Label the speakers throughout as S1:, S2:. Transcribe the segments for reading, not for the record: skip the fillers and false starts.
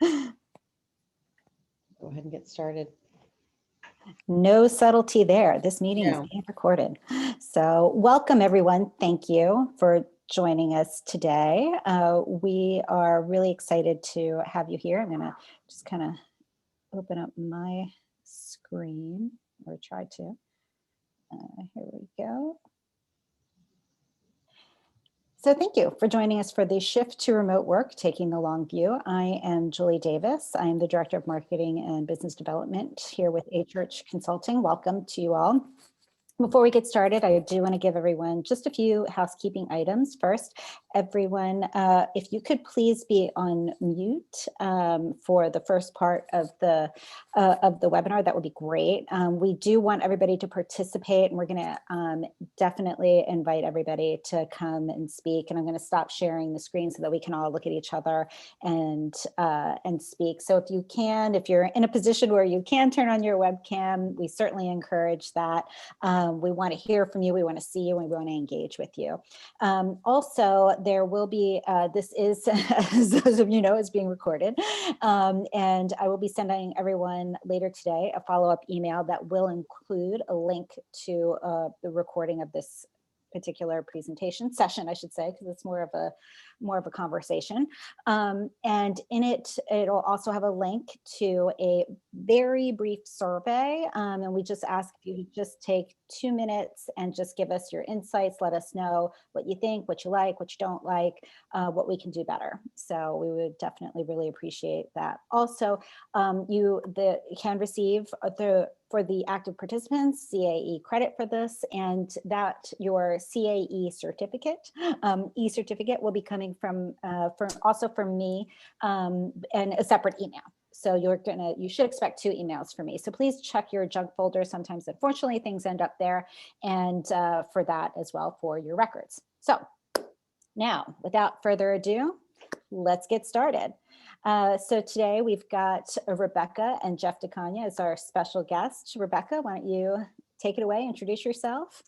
S1: Go ahead and get started.
S2: No subtlety there. This meeting is being recorded. So welcome everyone. Thank you for joining us today. We are really excited to have you here. I'm gonna just kind of open up my screen or try to. Here we go. So thank you for joining us for the Shift to Remote Work, Taking the Long View. I am Julie Davis. I am the Director of Marketing and Business Development here with Achurch Consulting. Welcome to you all. Before we get started, I do want to give everyone just a few housekeeping items. First, everyone, if you could please be on mute for the first part of the webinar, that would be great. We do want everybody to participate, and we're going to definitely invite everybody to come and speak. And I'm going to stop sharing the screen so that we can all look at each other and speak. So if you can, if you're in a position where you can turn on your webcam, we certainly encourage that. We want to hear from you, we want to see you, and we want to engage with you. Also, there will be, this is, as those of you know, is being recorded. And I will be sending everyone later today a follow-up email that will include a link to the recording of this particular presentation session, I should say, because it's more of a conversation. And in it, it'll also have a link to a very brief survey. And we just ask if you just take 2 minutes and just give us your insights, let us know what you think, what you like, what you don't like, what we can do better. So we would definitely really appreciate that. Also, you can receive for the active participants, CAE credit for this, and that your CAE certificate, e-certificate will be coming from also from me and a separate email. So you should expect 2 emails from me. So please check your junk folder. Sometimes, unfortunately, things end up there, and for that as well for your records. So now, without further ado, let's get started. So today we've got Rebecca and Jeff DeCagna as our special guests. Rebecca, why don't you take it away, introduce yourself.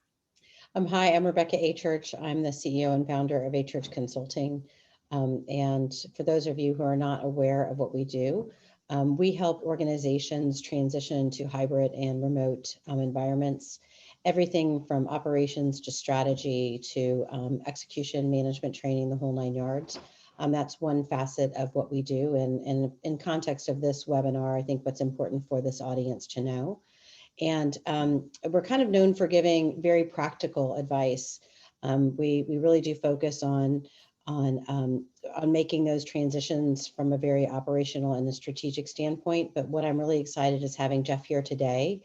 S1: Hi, I'm Rebecca Achurch. I'm the CEO and founder of Achurch Consulting. And for those of you who are not aware of what we do, we help organizations transition to hybrid and remote environments, everything from operations to strategy to execution, management training, the whole 9 yards. That's one facet of what we do. And in context of this webinar, I think what's important for this audience to know. And we're kind of known for giving very practical advice. We really do focus on making those transitions from a very operational and a strategic standpoint. But what I'm really excited is having Jeff here today,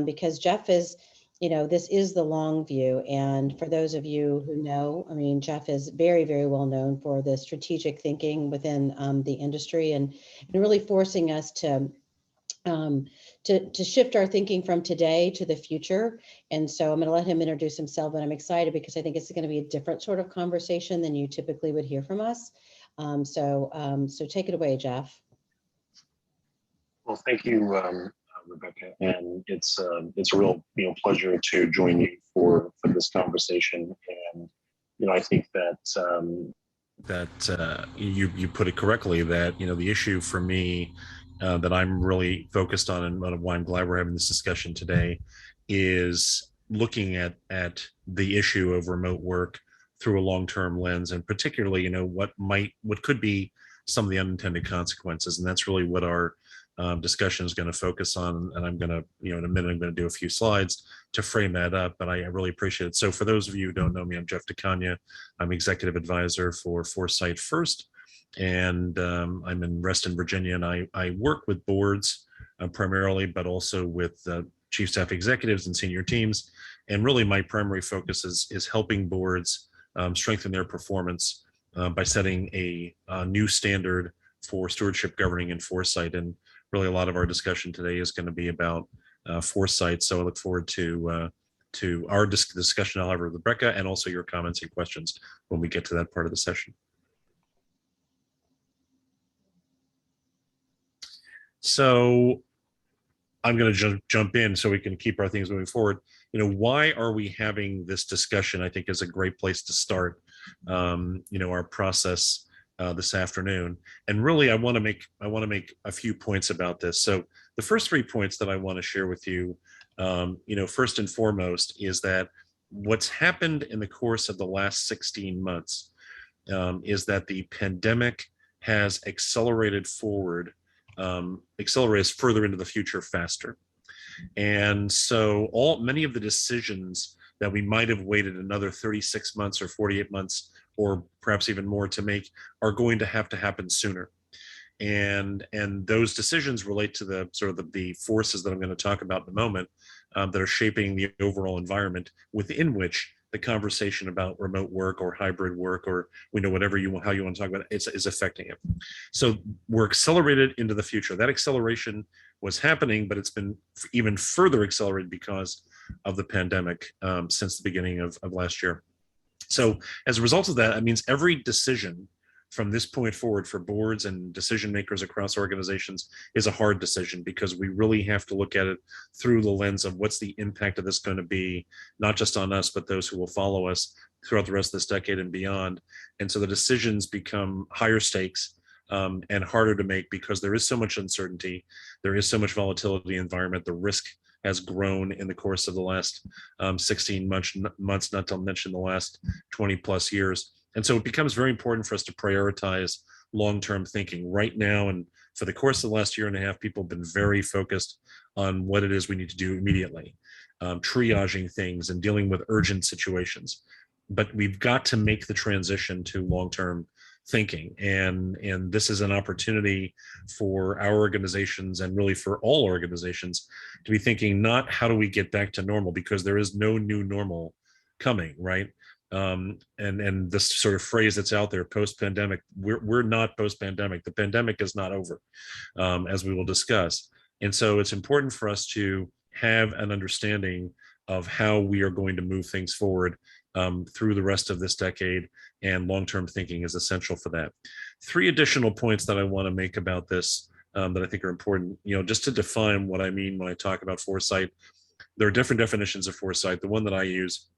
S1: because Jeff is, this is the long view. And for those of you who know, I mean, Jeff is very, very well known for the strategic thinking within the industry and really forcing us to shift our thinking from today to the future. And so I'm going to let him introduce himself, but I'm excited because I think it's going to be a different sort of conversation than you typically would hear from us. So take it away, Jeff.
S3: Well, thank you, Rebecca, and it's a real pleasure to join you for this conversation. And I think that
S4: you put it correctly, that the issue for me that I'm really focused on, and why I'm glad we're having this discussion today, is looking at the issue of remote work through a long-term lens, and particularly what could be some of the unintended consequences. And that's really what our discussion is going to focus on. And I'm going to, in a minute, I'm going to do a few slides to frame that up, but I really appreciate it. So for those of you who don't know me, I'm Jeff DeCagna. I'm executive advisor for Foresight First, and I'm in Reston, Virginia, and I work with boards primarily, but also with chief staff executives and senior teams. And really my primary focus is helping boards strengthen their performance by setting a new standard for stewardship, governing, and foresight. And really a lot of our discussion today is going to be about foresight. So I look forward to our discussion. I'll have with Rebecca, and also your comments and questions when we get to that part of the session. So I'm going to jump in so we can keep our things moving forward. Why are we having this discussion? I think is a great place to start. Our process this afternoon. And really, I want to make a few points about this. So the first 3 points that I want to share with you, first and foremost, is that what's happened in the course of the last 16 months is that the pandemic has accelerated further into the future faster. And so many of the decisions that we might have waited another 36 months or 48 months or perhaps even more to make are going to have to happen sooner. And those decisions relate to the sort of the forces that I'm going to talk about in a moment that are shaping the overall environment within which the conversation about remote work or hybrid work, or whatever how you want to talk about it, is affecting it. So we're accelerated into the future. That acceleration was happening, but it's been even further accelerated because of the pandemic since the beginning of last year. So as a result of that, it means every decision from this point forward for boards and decision makers across organizations is a hard decision, because we really have to look at it through the lens of what's the impact of this going to be, not just on us, but those who will follow us throughout the rest of this decade and beyond. And so the decisions become higher stakes and harder to make, because there is so much uncertainty, there is so much volatility in the environment. The risk has grown in the course of the last 16 months, not to mention the last 20 plus years. And so it becomes very important for us to prioritize long-term thinking right now. And for the course of the last year and a half, people have been very focused on what it is we need to do immediately, triaging things and dealing with urgent situations. But we've got to make the transition to long-term thinking. And this is an opportunity for our organizations, and really for all organizations, to be thinking not how do we get back to normal, because there is no new normal coming, right? And this sort of phrase that's out there, post-pandemic, we're not post-pandemic. The pandemic is not over, as we will discuss. And so it's important for us to have an understanding of how we are going to move things forward through the rest of this decade, and long-term thinking is essential for that. 3 additional points that I want to make about this that I think are important, just to define what I mean when I talk about foresight. There are different definitions of foresight. The one that I use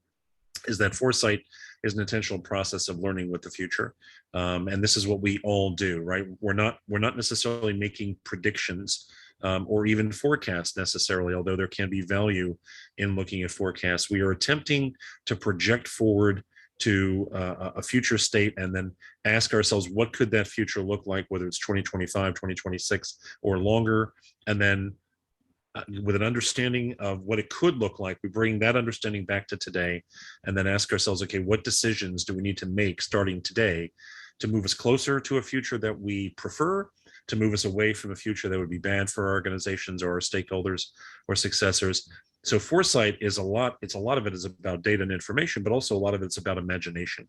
S4: is that foresight is an intentional process of learning with the future. And this is what we all do, right? We're not necessarily making predictions or even forecasts necessarily, although there can be value in looking at forecasts. We are attempting to project forward to a future state and then ask ourselves, what could that future look like, whether it's 2025, 2026 or longer, and then with an understanding of what it could look like, we bring that understanding back to today and then ask ourselves, okay, what decisions do we need to make starting today to move us closer to a future that we prefer, to move us away from a future that would be bad for our organizations or our stakeholders or successors. So foresight is a lot of it is about data and information, but also a lot of it's about imagination.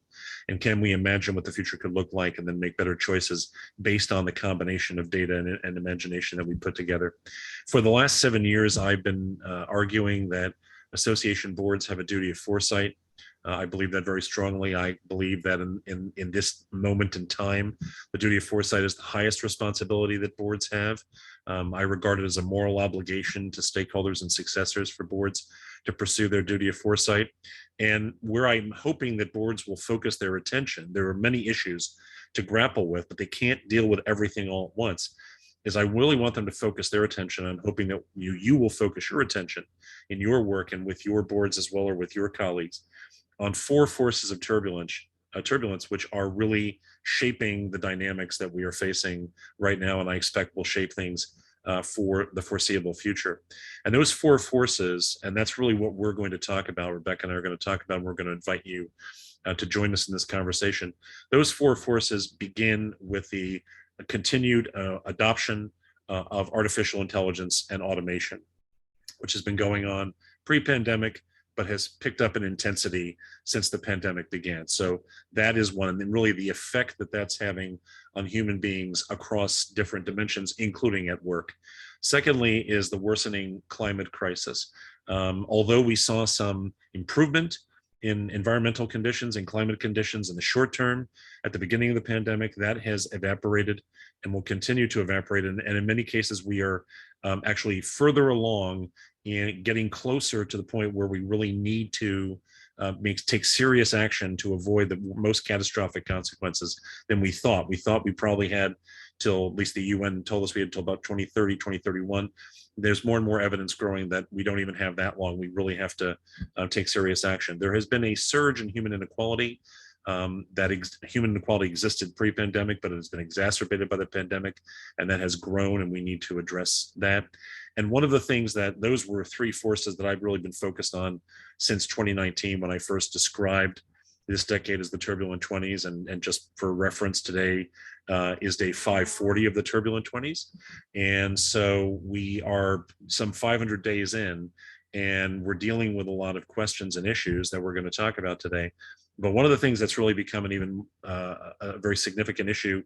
S4: And can we imagine what the future could look like and then make better choices based on the combination of data and imagination that we put together? For the last 7 years, I've been arguing that association boards have a duty of foresight. I believe that very strongly. I believe that in this moment in time, the duty of foresight is the highest responsibility that boards have. I regard it as a moral obligation to stakeholders and successors for boards to pursue their duty of foresight. And where I'm hoping that boards will focus their attention, there are many issues to grapple with, but they can't deal with everything all at once, is I really want them to focus their attention on hoping that you will focus your attention in your work and with your boards as well, or with your colleagues, on 4 forces of turbulence, which are really shaping the dynamics that we are facing right now, and I expect will shape things for the foreseeable future. And those 4 forces, and that's really what we're going to talk about, Rebecca and I are going to talk about, and we're going to invite you to join us in this conversation. Those 4 forces begin with the continued adoption of artificial intelligence and automation, which has been going on pre-pandemic, but has picked up in intensity since the pandemic began. So that is one, and really the effect that that's having on human beings across different dimensions, including at work. Secondly is the worsening climate crisis. Although we saw some improvement in environmental conditions and climate conditions in the short term at the beginning of the pandemic, that has evaporated and will continue to evaporate. And in many cases, we are actually further along in getting closer to the point where we really need to take serious action to avoid the most catastrophic consequences than we thought. We thought we probably had till, at least the UN told us we had till about 2030, 2031. There's more and more evidence growing that we don't even have that long. We really have to take serious action. There has been a surge in human inequality. Human inequality existed pre-pandemic, but it has been exacerbated by the pandemic, and that has grown, and we need to address that. And one of the things those were three forces that I've really been focused on since 2019, when I first described this decade as the turbulent 20s, and just for reference, today is day 540 of the turbulent 20s. And so we are some 500 days in, and we're dealing with a lot of questions and issues that we're going to talk about today. But one of the things that's really become an even a very significant issue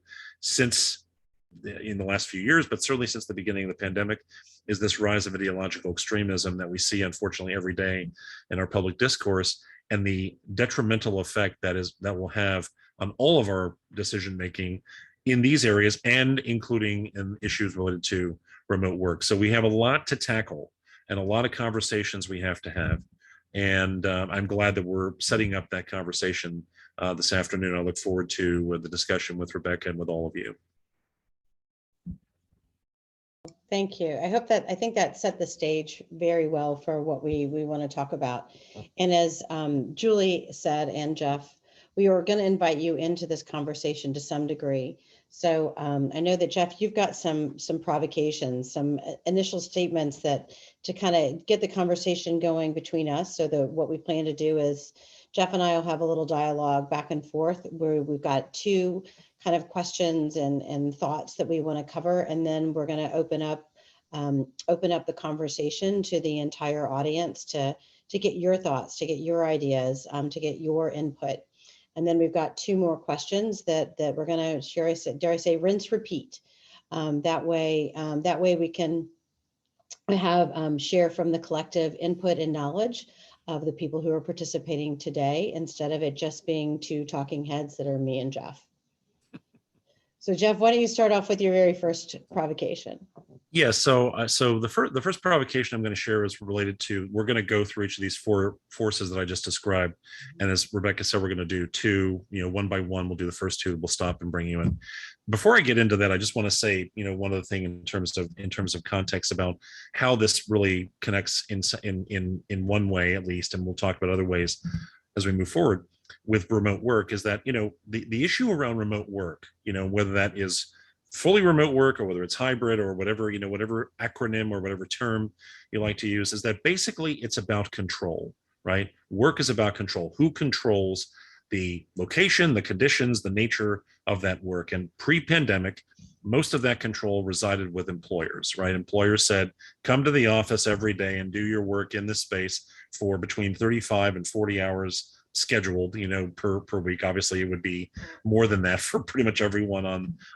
S4: in the last few years, but certainly since the beginning of the pandemic, is this rise of ideological extremism that we see, unfortunately, every day in our public discourse, and the detrimental effect that will have on all of our decision making in these areas, and including in issues related to remote work. So we have a lot to tackle and a lot of conversations we have to have. And I'm glad that we're setting up that conversation this afternoon. I look forward to the discussion with Rebecca and with all of you.
S1: Thank you. I think that set the stage very well for what we want to talk about. And as Julie said, and Jeff, we are going to invite you into this conversation to some degree. So I know that, Jeff, you've got some provocations, some initial statements to kind of get the conversation going between us. So what we plan to do is Jeff and I will have a little dialogue back and forth where we've got two kind of questions and thoughts that we want to cover. And then we're going to open up the conversation to the entire audience to get your thoughts, to get your ideas, to get your input. And then we've got two more questions that we're going to, dare I say, rinse, repeat. That way we can have share from the collective input and knowledge of the people who are participating today, instead of it just being two talking heads that are me and Jeff. So Jeff, why don't you start off with your very first provocation?
S4: Yeah, so the first provocation I'm going to share is related to, we're going to go through each of these four forces that I just described, and as Rebecca said, we're going to do two, one by one. We'll do the first two. We'll stop and bring you in. Before I get into that, I just want to say, one other thing in terms of context about how this really connects in one way at least, and we'll talk about other ways as we move forward with remote work, is that the issue around remote work, whether that is fully remote work or whether it's hybrid or whatever, whatever acronym or whatever term you like to use, is that basically it's about control, right? Work is about control. Who controls the location, the conditions, the nature of that work? And pre-pandemic, most of that control resided with employers, right? Employers said, come to the office every day and do your work in this space for between 35 and 40 hours scheduled, per week. Obviously, it would be more than that for pretty much everyone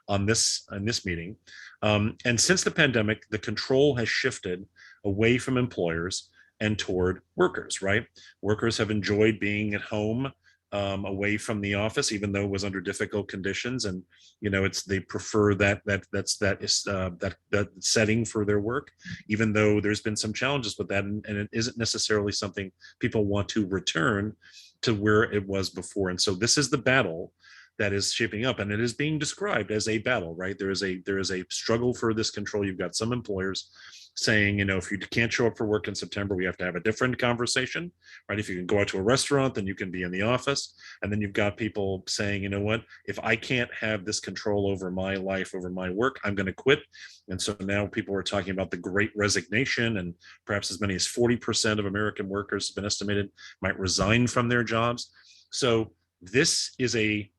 S4: on this meeting. And since the pandemic, the control has shifted away from employers and toward workers, right? Workers have enjoyed being at home, away from the office, even though it was under difficult conditions, and they prefer that setting for their work, even though there's been some challenges with that, and it isn't necessarily something people want to return to where it was before. And so this is the battle that is shaping up, and it is being described as a battle, right? There is a struggle for this control. You've got some employers saying, if you can't show up for work in September, we have to have a different conversation, right? If you can go out to a restaurant, then you can be in the office. And then you've got people saying, what, if I can't have this control over my life, over my work, I'm going to quit. And so now people are talking about the great resignation, and perhaps as many as 40% of American workers have been estimated might resign from their jobs. So this is a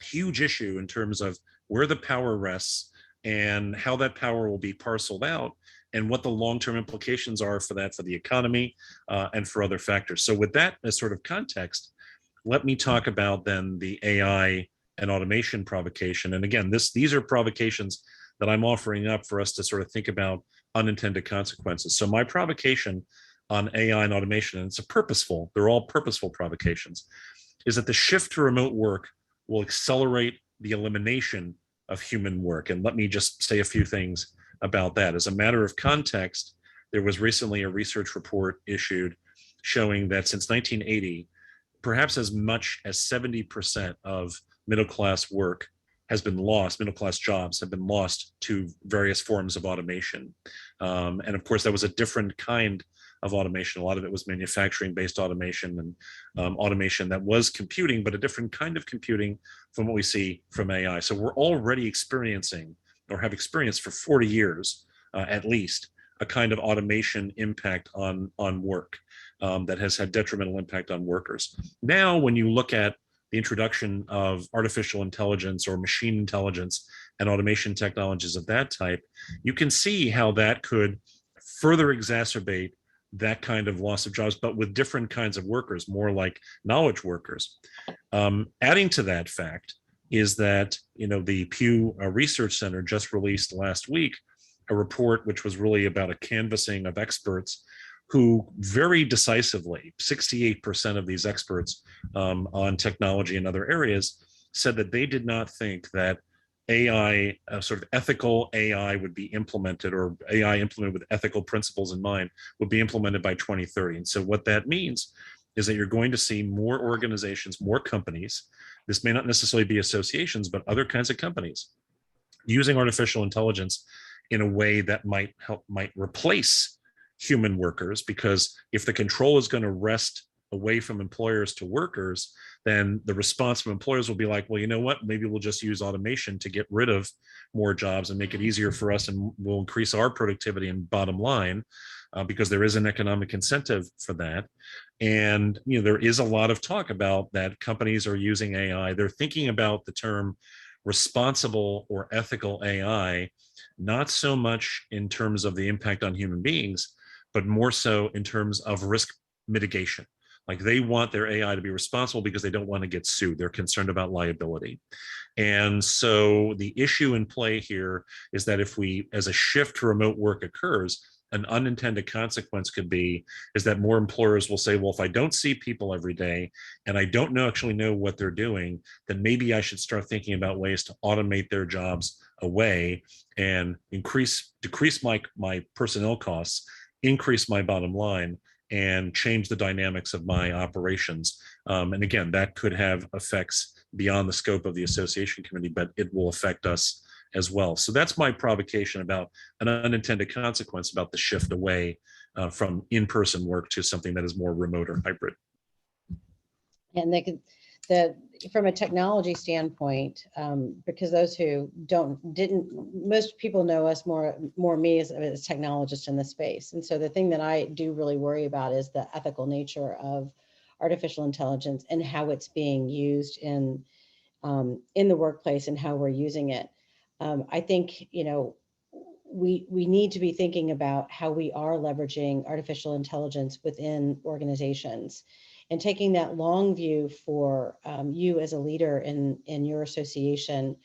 S4: huge issue in terms of where the power rests and how that power will be parceled out, and what the long-term implications are for that, for the economy, and for other factors. So with that as sort of context, let me talk about then the AI and automation provocation. And again, these are provocations that I'm offering up for us to sort of think about unintended consequences. So my provocation on AI and automation, and they're all purposeful provocations, is that the shift to remote work will accelerate the elimination of human work. And let me just say a few things about that. As a matter of context, there was recently a research report issued showing that since 1980, perhaps as much as 70% of middle-class work has been lost, middle-class jobs have been lost to various forms of automation. And of course, that was a different kind of automation. A lot of it was manufacturing-based automation and automation that was computing, but a different kind of computing from what we see from AI. So we're already experiencing, or have experienced for 40 years at least, a kind of automation impact on work that has had detrimental impact on workers. Now, when you look at the introduction of artificial intelligence or machine intelligence and automation technologies of that type, you can see how that could further exacerbate that kind of loss of jobs, but with different kinds of workers, more like knowledge workers. Adding to that fact is that, the Pew Research Center just released last week a report which was really about a canvassing of experts who very decisively, 68% of these experts on technology and other areas, said that they did not think that AI, sort of ethical AI, would be implemented, or AI implemented with ethical principles in mind, would be implemented by 2030. And so what that means is that you're going to see more organizations, more companies, this may not necessarily be associations, but other kinds of companies, using artificial intelligence in a way that might replace human workers, because if the control is going to rest away from employers to workers, then the response from employers will be like, well, you know what, maybe we'll just use automation to get rid of more jobs and make it easier for us, and we'll increase our productivity and bottom line, because there is an economic incentive for that. And there is a lot of talk about that companies are using AI. They're thinking about the term responsible or ethical AI, not so much in terms of the impact on human beings, but more so in terms of risk mitigation. Like, they want their AI to be responsible because they don't want to get sued. They're concerned about liability. And so the issue in play here is that if as a shift to remote work occurs, an unintended consequence could be is that more employers will say, well, if I don't see people every day and I don't actually know what they're doing, then maybe I should start thinking about ways to automate their jobs away and decrease my personnel costs, increase my bottom line, and change the dynamics of my operations. And again, that could have effects beyond the scope of the association committee, but it will affect us as well. So that's my provocation about an unintended consequence about the shift away from in-person work to something that is more remote or hybrid.
S1: And from a technology standpoint, because those who most people know us more me as technologists in this space. And so the thing that I do really worry about is the ethical nature of artificial intelligence and how it's being used in the workplace and how we're using it. I think, we need to be thinking about how we are leveraging artificial intelligence within organizations, and taking that long view for you as a leader in your association.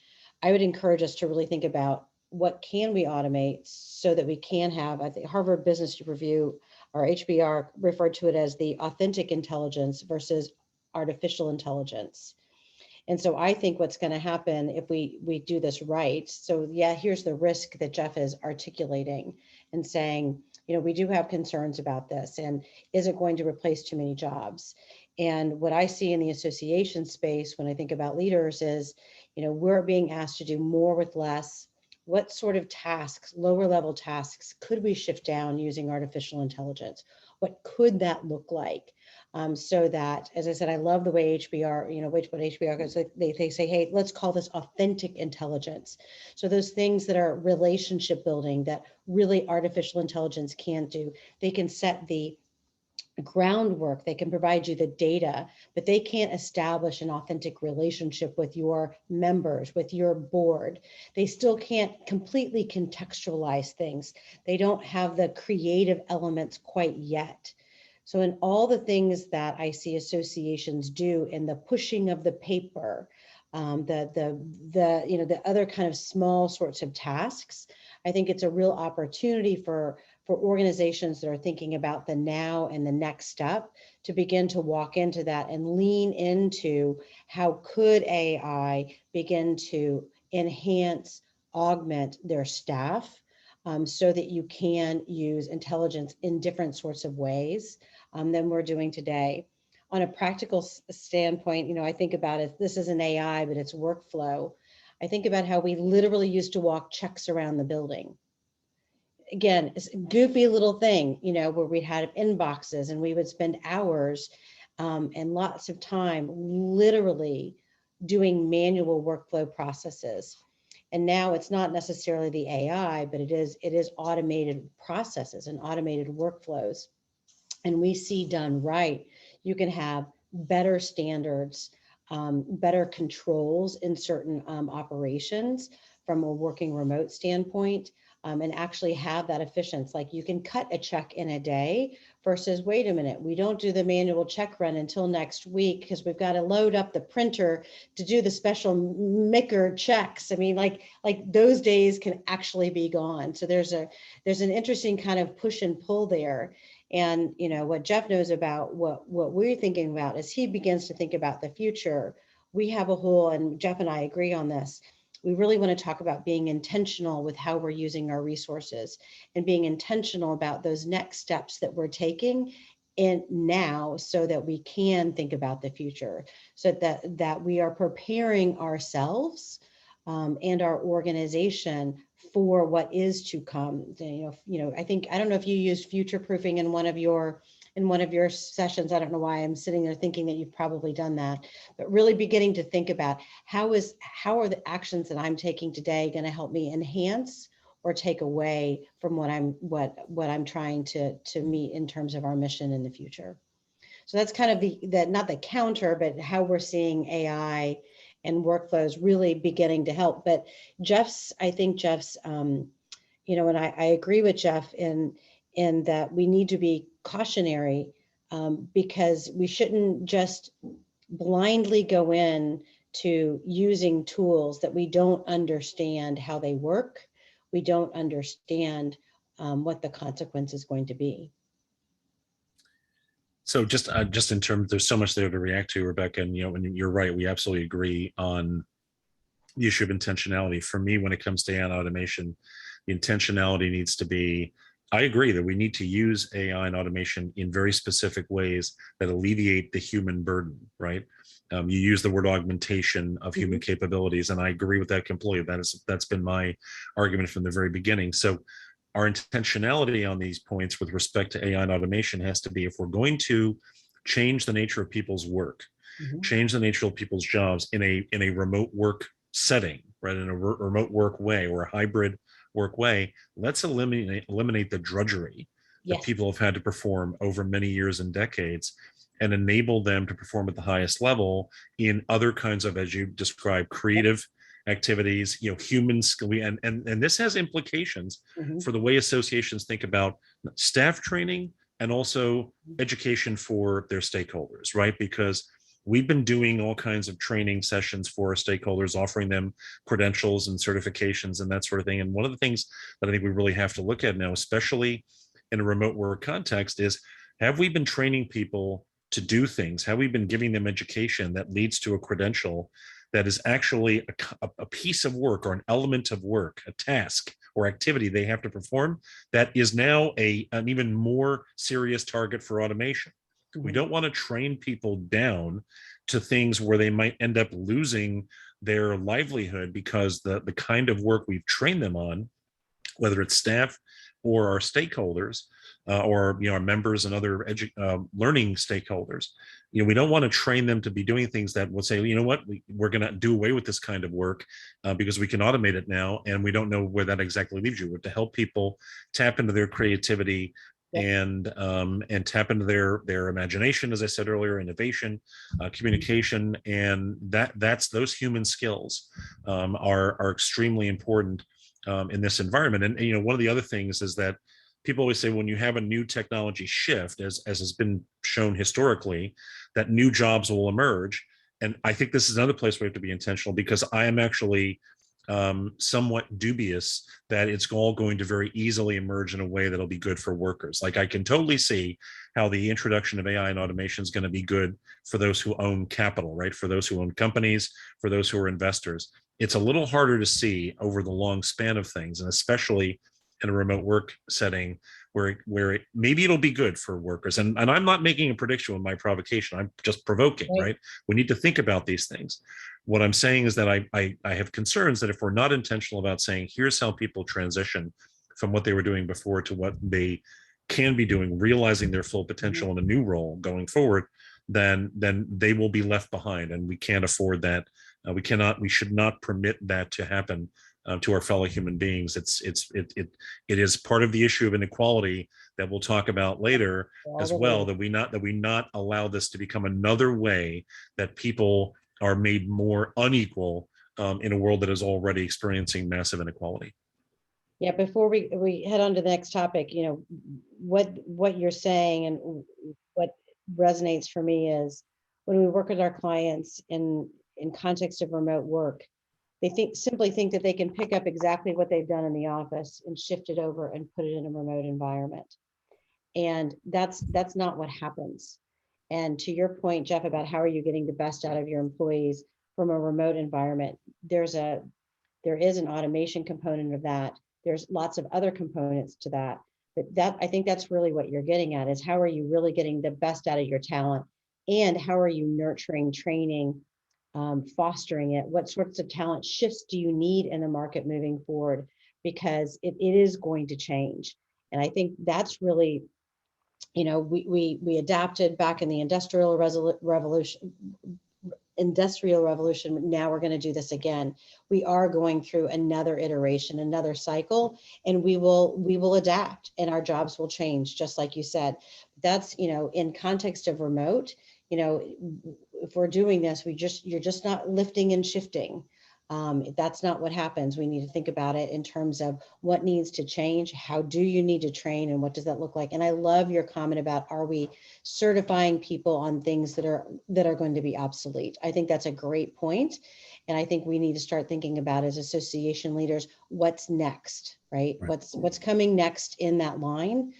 S1: I would encourage us to really think about what can we automate so that we can have, I think Harvard Business Review, or HBR, referred to it as the authentic intelligence versus artificial intelligence. And so I think what's going to happen if we do this right. So yeah, here's the risk that Jeff is articulating and saying, we do have concerns about this, and is it going to replace too many jobs? And what I see in the association space when I think about leaders is, we're being asked to do more with less. What sort of tasks, lower level tasks, could we shift down using artificial intelligence? What could that look like? So that, as I said, I love the way HBR, what HBR goes, they say, hey, let's call this authentic intelligence. So those things that are relationship building that really artificial intelligence can't do, they can set the groundwork, they can provide you the data, but they can't establish an authentic relationship with your members, with your board. They still can't completely contextualize things. They don't have the creative elements quite yet. So in all the things that I see associations do in the pushing of the paper, the other kind of small sorts of tasks, I think it's a real opportunity for for organizations that are thinking about the now and the next step to begin to walk into that and lean into how could AI begin to enhance, augment their staff, so that you can use intelligence in different sorts of ways than we're doing today. On a practical standpoint, I think about it, this is an AI, but it's workflow. I think about how we literally used to walk checks around the building. Again, it's a goofy little thing, where we had inboxes and we would spend hours and lots of time literally doing manual workflow processes. And now it's not necessarily the AI, but it is automated processes and automated workflows. And we see done right, you can have better standards, better controls in certain operations from a working remote standpoint, and actually have that efficiency. Like you can cut a check in a day versus, wait a minute, we don't do the manual check run until next week because we've got to load up the printer to do the special maker checks. I mean, like those days can actually be gone. So there's an interesting kind of push and pull there. And what Jeff knows about what we're thinking about as he begins to think about the future, we have a whole, and Jeff and I agree on this, we really want to talk about being intentional with how we're using our resources and being intentional about those next steps that we're taking in now so that we can think about the future, so that we are preparing ourselves and our organization for what is to come. I think, I don't know if you used future proofing in one of your sessions. I don't know why I'm sitting there thinking that you've probably done that, but really beginning to think about how are the actions that I'm taking today going to help me enhance or take away from what I'm trying to meet in terms of our mission in the future. So that's kind of not the counter, but how we're seeing AI and workflows really beginning to help. But I think Jeff's, and I agree with Jeff in that we need to be cautionary because we shouldn't just blindly go in to using tools that we don't understand how they work. We don't understand what the consequence is going to be.
S4: So just in terms, there's so much there to react to, Rebecca, and and you're right. We absolutely agree on the issue of intentionality. For me, when it comes to AI and automation, the intentionality needs to be. I agree that we need to use AI and automation in very specific ways that alleviate the human burden. Right? You use the word augmentation of human capabilities, and I agree with that completely. That's been my argument from the very beginning. So our intentionality on these points with respect to AI and automation has to be, if we're going to change the nature of people's work, change the nature of people's jobs in a remote work setting, right, in a remote work way or a hybrid work way, let's eliminate the drudgery that people have had to perform over many years and decades, and enable them to perform at the highest level in other kinds of, as you described, creative activities, human skill, and this has implications for the way associations think about staff training and also education for their stakeholders, right? Because we've been doing all kinds of training sessions for our stakeholders, offering them credentials and certifications and that sort of thing. And one of the things that I think we really have to look at now, especially in a remote work context, is have we been training people to do things? Have we been giving them education that leads to a credential that is actually a piece of work or an element of work, a task or activity they have to perform that is now an even more serious target for automation? We don't want to train people down to things where they might end up losing their livelihood because the kind of work we've trained them on, whether it's staff or our stakeholders or our members and other learning stakeholders, we don't want to train them to be doing things that will say, we're going to do away with this kind of work because we can automate it now, and we don't know where that exactly leaves you. But to help people tap into their creativity and tap into their imagination, as I said earlier, innovation, communication, and that's those human skills are extremely important in this environment. And one of the other things is that people always say when you have a new technology shift, as has been shown historically, that new jobs will emerge. And I think this is another place we have to be intentional, because I am actually somewhat dubious that it's all going to very easily emerge in a way that'll be good for workers. Like, I can totally see how the introduction of AI and automation is going to be good for those who own capital, right? For those who own companies, for those who are investors. It's a little harder to see over the long span of things, and especially in a remote work setting where maybe it'll be good for workers. And I'm not making a prediction with my provocation. I'm just provoking, right? We need to think about these things. What I'm saying is that I have concerns that if we're not intentional about saying, here's how people transition from what they were doing before to what they can be doing, realizing their full potential in a new role going forward, then they will be left behind, and we can't afford that. We should not permit that to happen to our fellow human beings. It is part of the issue of inequality that we'll talk about later as well, that we not allow this to become another way that people are made more unequal in a world that is already experiencing massive inequality.
S1: Yeah, before we head on to the next topic, you know, what you're saying and what resonates for me is when we work with our clients in context of remote work, they simply think that they can pick up exactly what they've done in the office and shift it over and put it in a remote environment. And that's not what happens. And to your point, Jeff, about how are you getting the best out of your employees from a remote environment, there is an automation component of that. There's lots of other components to that. But I think that's really what you're getting at, is how are you really getting the best out of your talent, and how are you nurturing, training, fostering it? What sorts of talent shifts do you need in the market moving forward? Because it is going to change. And I think that's really, you know, we adapted back in the industrial revolution. Now we're going to do this again. We are going through another iteration, another cycle, and we will adapt, and our jobs will change, just like you said. That's, you know, in context of remote, you know, if we're doing this, you're just not lifting and shifting. That's not what happens. We need to think about it in terms of what needs to change. How do you need to train, and what does that look like? And I love your comment about, are we certifying people on things that are going to be obsolete? I think that's a great point. And I think we need to start thinking about, as association leaders, what's next, right? What's coming next in that line?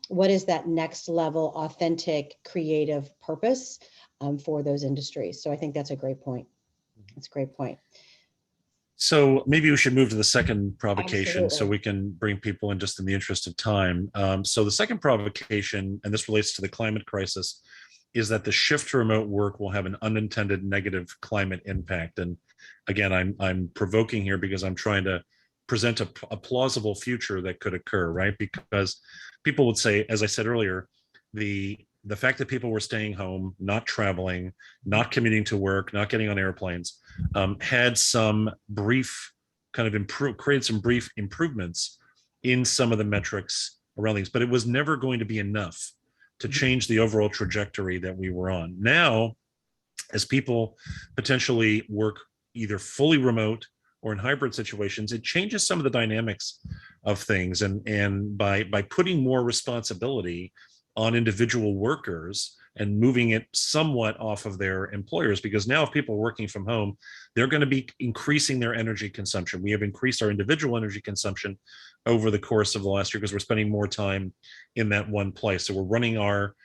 S1: What is that next level, authentic, creative purpose for those industries? So I think that's a great point. That's a great point.
S4: So maybe we should move to the second provocation.
S1: Absolutely.
S4: So we can bring people in just in the interest of time. So the second provocation, and this relates to the climate crisis, is that the shift to remote work will have an unintended negative climate impact. And again, I'm provoking here because I'm trying to present a plausible future that could occur, right? Because people would say, as I said earlier, the fact that people were staying home, not traveling, not commuting to work, not getting on airplanes, had some brief kind of created some brief improvements in some of the metrics around things, but it was never going to be enough to change the overall trajectory that we were on. Now, as people potentially work either fully remote or in hybrid situations, it changes some of the dynamics of things. And by putting more responsibility on individual workers and moving it somewhat off of their employers, because now if people are working from home, they're going to be increasing their energy consumption. We have increased our individual energy consumption over the course of the last year because we're spending more time in that one place. So we're running our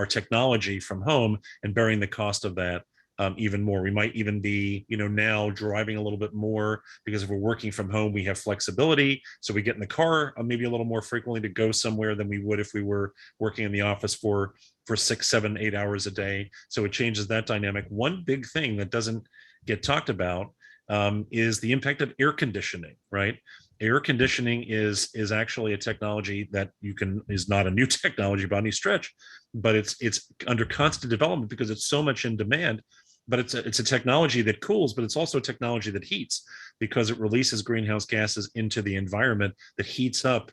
S4: technology from home and bearing the cost of that even more. We might even be, now driving a little bit more because if we're working from home, we have flexibility. So we get in the car maybe a little more frequently to go somewhere than we would if we were working in the office for 6, 7, 8 hours a day. So it changes that dynamic. One big thing that doesn't get talked about is the impact of air conditioning, right? Air conditioning is actually a technology that is not a new technology by any stretch, but it's under constant development because it's so much in demand. But it's a technology that cools, but it's also a technology that heats because it releases greenhouse gases into the environment that heats up,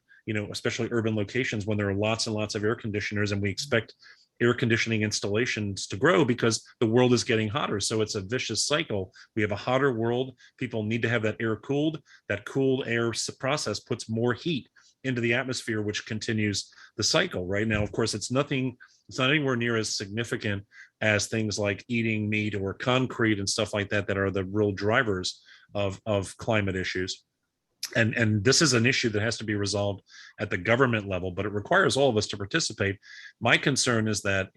S4: especially urban locations when there are lots and lots of air conditioners, and we expect air conditioning installations to grow because the world is getting hotter. So it's a vicious cycle. We have a hotter world. People need to have that air cooled. That cooled air process puts more heat into the atmosphere, which continues the cycle. Right now, of course, it's not anywhere near as significant as things like eating meat or concrete and stuff like that are the real drivers of climate issues. And this is an issue that has to be resolved at the government level, but it requires all of us to participate. My concern is that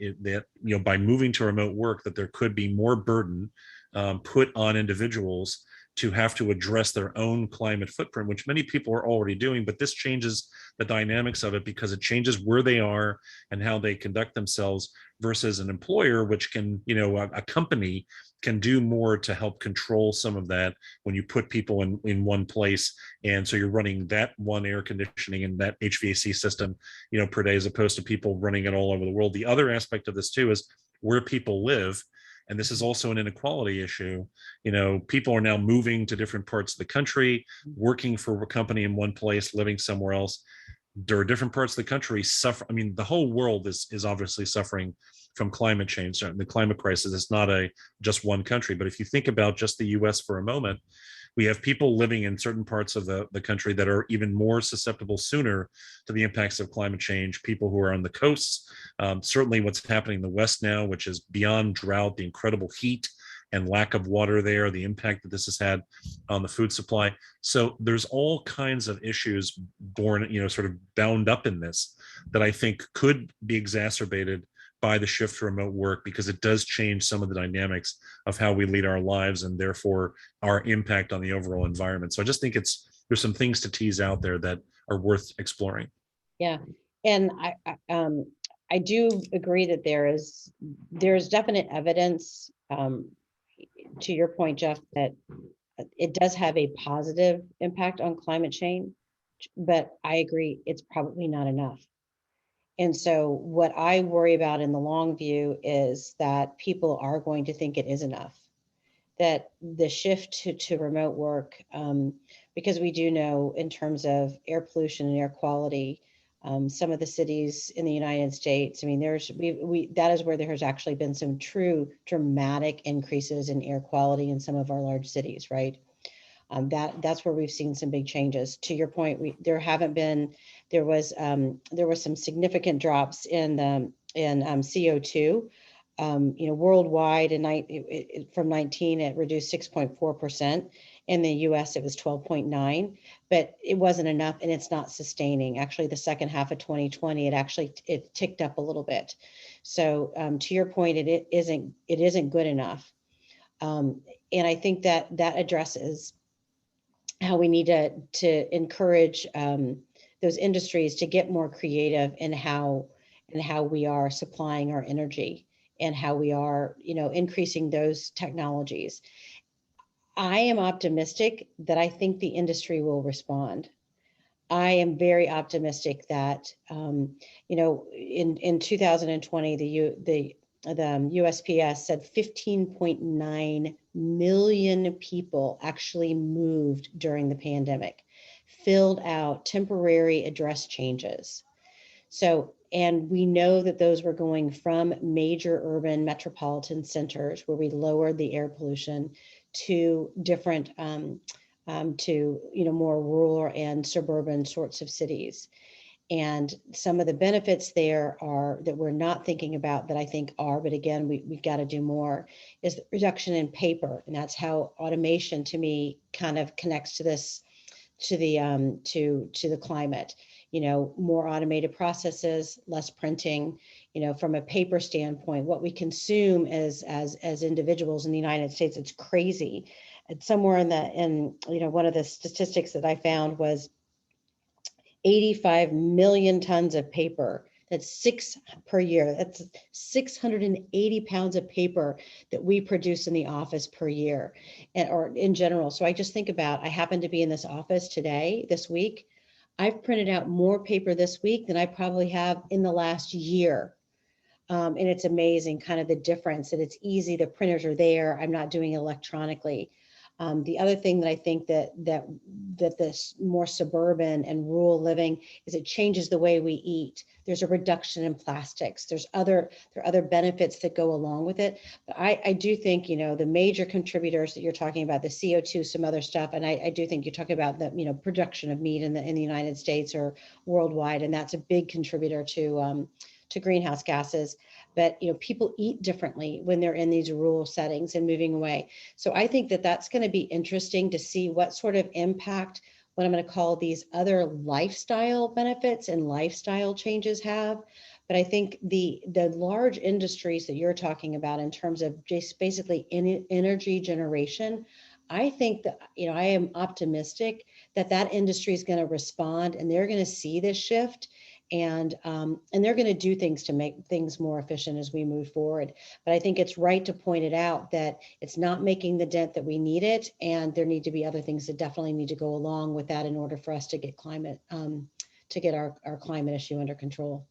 S4: by moving to remote work, that there could be more burden put on individuals to have to address their own climate footprint, which many people are already doing. But this changes the dynamics of it because it changes where they are and how they conduct themselves versus an employer, which can, a company can do more to help control some of that when you put people in one place. And so you're running that one air conditioning and that HVAC system, per day, as opposed to people running it all over the world. The other aspect of this too is where people live. And this is also an inequality issue. People are now moving to different parts of the country, working for a company in one place, living somewhere else. There are different parts of the country suffer. I mean, the whole world is obviously suffering from climate change. The climate crisis is not just one country. But if you think about just the US for a moment, we have people living in certain parts of the country that are even more susceptible sooner to the impacts of climate change. People who are on the coasts, certainly what's happening in the West now, which is beyond drought, the incredible heat and lack of water there, the impact that this has had on the food supply. So there's all kinds of issues born, sort of bound up in this that I think could be exacerbated by the shift to remote work, because it does change some of the dynamics of how we lead our lives and therefore our impact on the overall environment. So I just think there's some things to tease out there that are worth exploring.
S1: Yeah, and I do agree that there's definite evidence, to your point, Jeff, that it does have a positive impact on climate change, but I agree it's probably not enough. And so what I worry about in the long view is that people are going to think it is enough, that the shift to remote work, because we do know in terms of air pollution and air quality, some of the cities in the United States, I mean, that is where there has actually been some true dramatic increases in air quality in some of our large cities, right? That's where we've seen some big changes. To your point, there was some significant drops in CO2. Worldwide, from 19, it reduced 6.4%. In the US, it was 12.9, but it wasn't enough, and it's not sustaining. Actually, the second half of 2020, it ticked up a little bit. So to your point, it isn't good enough. And I think that addresses how we need to encourage those industries to get more creative in how we are supplying our energy and how we are, increasing those technologies. I am optimistic that I think the industry will respond. I am very optimistic that, in 2020, the USPS said 15.9 million people actually moved during the pandemic, filled out temporary address changes. So, and we know that those were going from major urban metropolitan centers where we lowered the air pollution to different, more rural and suburban sorts of cities. And some of the benefits there are that we're not thinking about that I think are, but again, we've got to do more, is the reduction in paper. And that's how automation to me kind of connects to this, to the climate, more automated processes, less printing, from a paper standpoint, what we consume as individuals in the United States, it's crazy. It's somewhere in one of the statistics that I found was 85 million tons of paper. That's 6 per year. That's 680 pounds of paper that we produce in the office per year, or in general. So I just think about, I happen to be in this office this week. I've printed out more paper this week than I probably have in the last year. And it's amazing kind of the difference, that it's easy. The printers are there. I'm not doing it electronically. The other thing that I think that this more suburban and rural living is, it changes the way we eat. There's a reduction in plastics. There are other benefits that go along with it. But I do think, the major contributors that you're talking about, the CO2, some other stuff, and I do think you're talking about the production of meat in the United States or worldwide, and that's a big contributor to greenhouse gases. but people eat differently when they're in these rural settings and moving away. So I think that that's going to be interesting to see what sort of impact what I'm going to call these other lifestyle benefits and lifestyle changes have. But I think the large industries that you're talking about in terms of just basically energy generation, I think that, I am optimistic that that industry is going to respond and they're going to see this shift, and they're going to do things to make things more efficient as we move forward. But I think it's right to point it out that it's not making the dent that we need it, and there need to be other things that definitely need to go along with that in order for us to get our climate issue under control.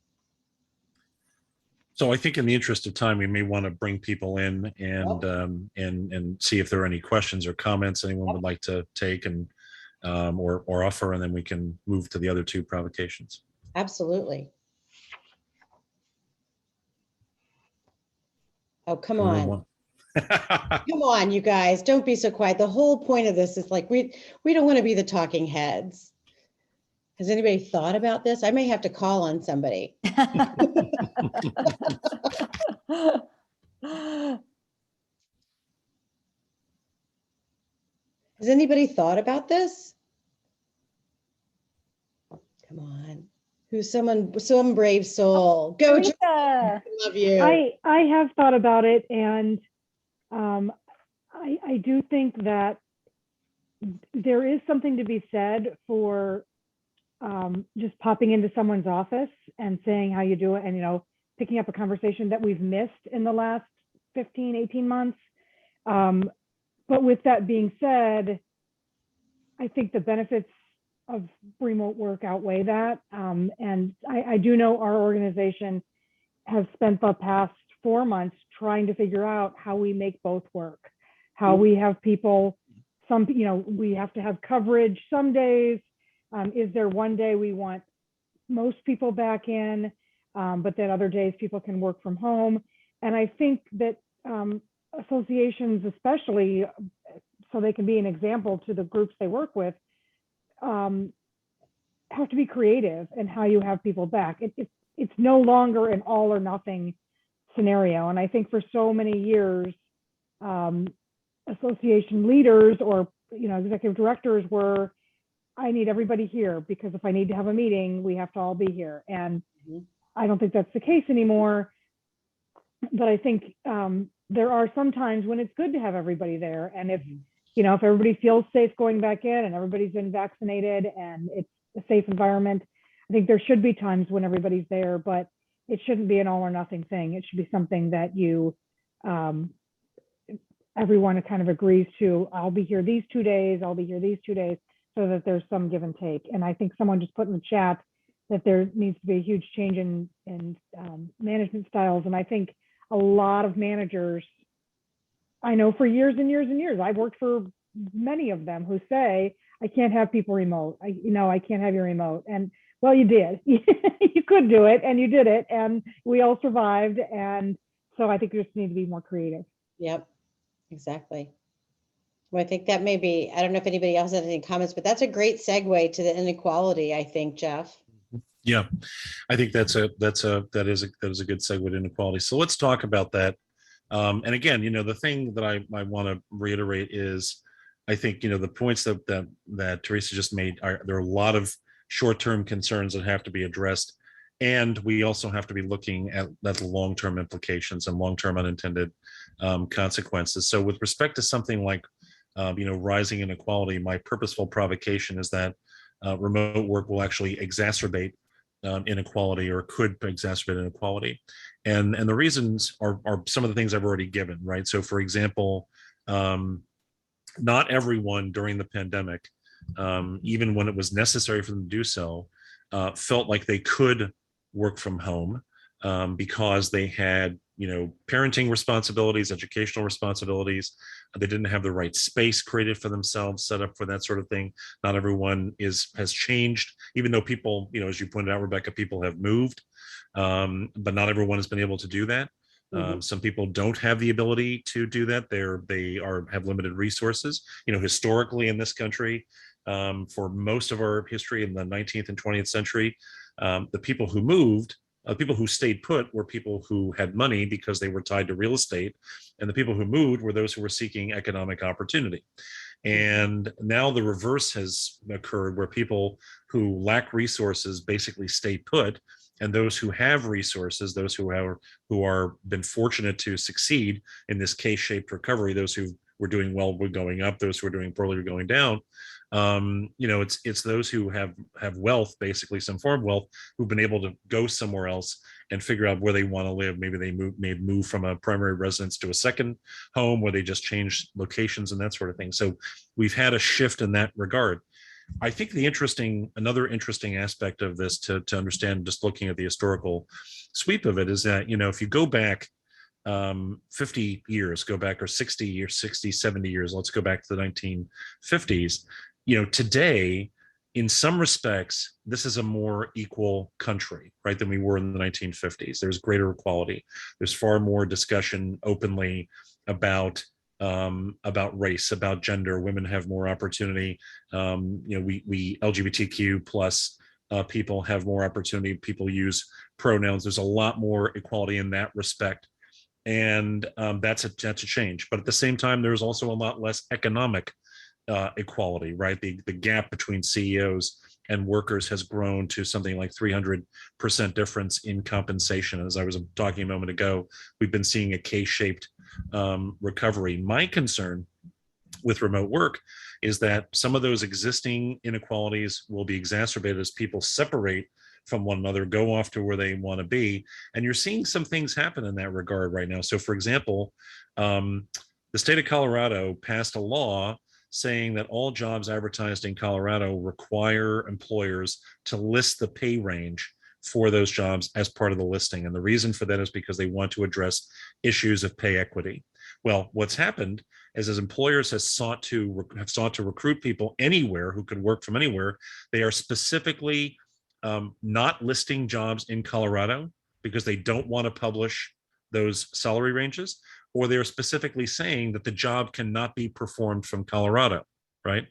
S4: So I think in the interest of time, we may want to bring people in and see if there are any questions or comments anyone would like to take and or offer, and then we can move to the other two provocations.
S1: Absolutely. Oh, come on. Come on, you guys, don't be so quiet. The whole point of this is like, we don't want to be the talking heads. Has anybody thought about this? I may have to call on somebody. Has anybody thought about this? Come on. Who's some brave soul? Go, Teresa. I love you.
S5: I have thought about it, and I do think that there is something to be said for just popping into someone's office and saying how you do it, and picking up a conversation that we've missed in the last 15, 18 months. But with that being said, I think the benefits of remote work outweigh that. And I do know our organization has spent the past 4 months trying to figure out how we make both work, how we have people, we have to have coverage some days. Is there one day we want most people back in, but then other days people can work from home? And I think that associations, especially so they can be an example to the groups they work with, have to be creative in how you have people back. It's no longer an all or nothing scenario. And I think for so many years, association leaders or executive directors were, I need everybody here because if I need to have a meeting, we have to all be here. And I don't think that's the case anymore. But I think there are some times when it's good to have everybody there. And if if everybody feels safe going back in and everybody's been vaccinated and it's a safe environment, I think there should be times when everybody's there, but it shouldn't be an all or nothing thing. It should be something that everyone kind of agrees to. I'll be here these 2 days, I'll be here these 2 days, so that there's some give and take. And I think someone just put in the chat that there needs to be a huge change in management styles. And I think a lot of managers, I know for years and years and years, I've worked for many of them who say, I can't have people remote. I can't have you remote. And well, you did. You could do it and you did it and we all survived. And so I think we just need to be more creative.
S1: Yep, exactly. Well, I think that may be, I don't know if anybody else has any comments, but that's a great segue to the inequality, I think, Jeff.
S4: Yeah, I think that is a good segue to inequality. So let's talk about that. And again, the thing that I want to reiterate is, I think the points that Teresa just made there are a lot of short-term concerns that have to be addressed, and we also have to be looking at the long-term implications and long-term unintended consequences. So, with respect to something like rising inequality, my purposeful provocation is that remote work will actually exacerbate inequality, or could exacerbate inequality. And the reasons are some of the things I've already given, right? So for example, not everyone during the pandemic, even when it was necessary for them to do so, felt like they could work from home because they had parenting responsibilities, educational responsibilities. They didn't have the right space created for themselves, set up for that sort of thing. Not everyone has changed, even though people, as you pointed out, Rebecca, people have moved, but not everyone has been able to do that. Some people don't have the ability to do that. They have limited resources. Historically in this country, for most of our history in the 19th and 20th century, the people who moved People who stayed put were people who had money because they were tied to real estate, and the people who moved were those who were seeking economic opportunity. And now the reverse has occurred, where people who lack resources basically stay put, and those who have resources, those who are been fortunate to succeed in this K-shaped recovery, those who were doing well were going up, those who were doing poorly were going down. It's those who have wealth, basically some form of wealth, who've been able to go somewhere else and figure out where they want to live. Maybe they move from a primary residence to a second home, where they just change locations and that sort of thing. So we've had a shift in that regard. I think another interesting aspect of this to understand, just looking at the historical sweep of it, is that, if you go back 50 years, go back, or 60 years, 60, 70 years, let's go back to the 1950s, today, in some respects, this is a more equal country, right, than we were in the 1950s. There's greater equality. There's far more discussion openly about race, about gender. Women have more opportunity. We LGBTQ plus people have more opportunity. People use pronouns. There's a lot more equality in that respect, and that's a change. But at the same time, there's also a lot less economic equality, right? The gap between CEOs and workers has grown to something like 300% difference in compensation. As I was talking a moment ago, we've been seeing a K-shaped recovery. My concern with remote work is that some of those existing inequalities will be exacerbated as people separate from one another, go off to where they want to be. And you're seeing some things happen in that regard right now. So for example, the state of Colorado passed a law saying that all jobs advertised in Colorado require employers to list the pay range for those jobs as part of the listing. And the reason for that is because they want to address issues of pay equity. Well, what's happened is, as employers have sought to recruit people anywhere who can work from anywhere, they are specifically not listing jobs in Colorado because they don't want to publish those salary ranges, or they're specifically saying that the job cannot be performed from Colorado, right?